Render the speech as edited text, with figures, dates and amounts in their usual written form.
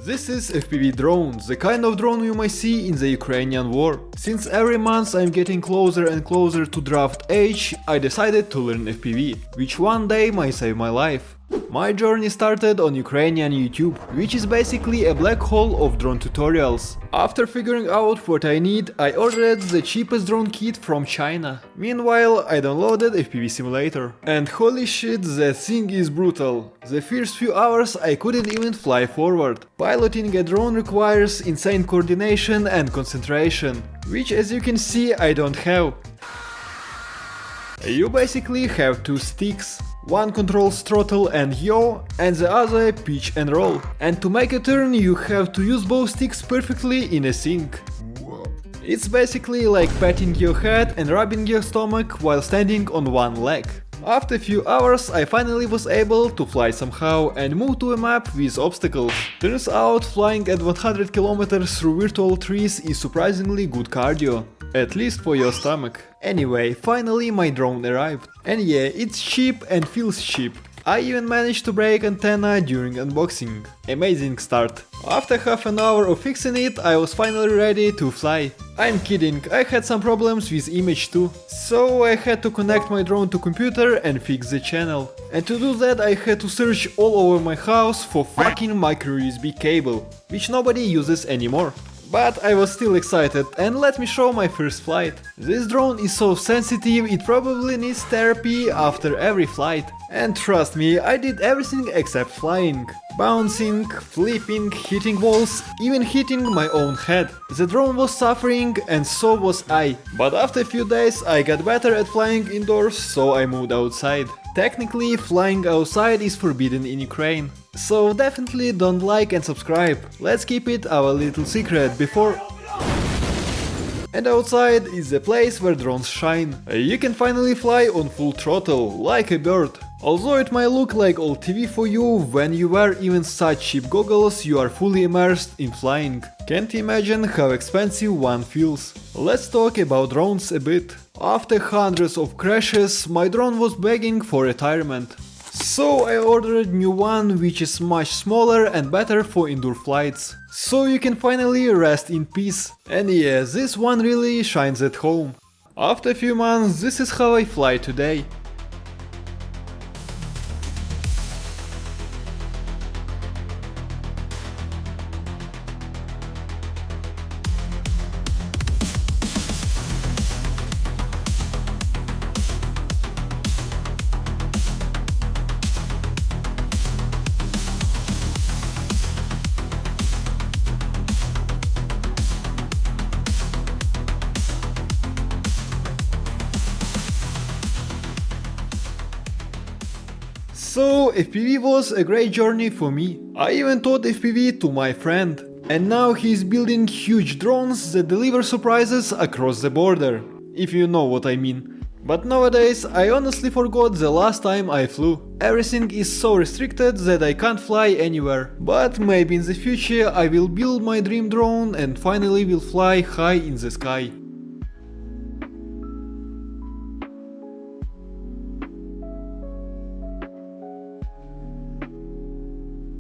This is FPV drone, the kind of drone you might see in the Ukrainian war. Since every month I'm getting closer and closer to draft age, I decided to learn FPV, which one day might save my life. My journey started on Ukrainian YouTube, which is basically a black hole of drone tutorials. After figuring out what I need, I ordered the cheapest drone kit from China. Meanwhile, I downloaded FPV Simulator. And holy shit, that thing is brutal. The first few hours I couldn't even fly forward. Piloting a drone requires insane coordination and concentration, which as you can see I don't have. You basically have two sticks. One controls throttle and yaw, and the other pitch and roll. And to make a turn you have to use both sticks perfectly in a sync. It's basically like patting your head and rubbing your stomach while standing on one leg. After a few hours I finally was able to fly somehow and move to a map with obstacles. Turns out flying at 100 km through virtual trees is surprisingly good cardio. At least for your stomach. Anyway, finally my drone arrived. And yeah, it's cheap and feels cheap. I even managed to break antenna during unboxing. Amazing start. After half an hour of fixing it, I was finally ready to fly. I'm kidding, I had some problems with image too. So I had to connect my drone to computer and fix the channel. And to do that I had to search all over my house for fucking micro USB cable, which nobody uses anymore. But I was still excited, and let me show my first flight. This drone is so sensitive, it probably needs therapy after every flight. And trust me, I did everything except flying. Bouncing, flipping, hitting walls, even hitting my own head. The drone was suffering and so was I. But after a few days I got better at flying indoors, so I moved outside. Technically, flying outside is forbidden in Ukraine. So definitely don't like and subscribe. Let's keep it our little secret before... And outside is the place where drones shine. You can finally fly on full throttle, like a bird. Although it might look like old TV for you, when you wear even such cheap goggles you are fully immersed in flying. Can't imagine how expensive one feels. Let's talk about drones a bit. After hundreds of crashes, my drone was begging for retirement. So I ordered a new one which is much smaller and better for indoor flights. So you can finally rest in peace. And yeah, this one really shines at home. After a few months, this is how I fly today. So FPV was a great journey for me. I even taught FPV to my friend. And now he's building huge drones that deliver surprises across the border. If you know what I mean. But nowadays I honestly forgot the last time I flew. Everything is so restricted that I can't fly anywhere. But maybe in the future I will build my dream drone and finally will fly high in the sky.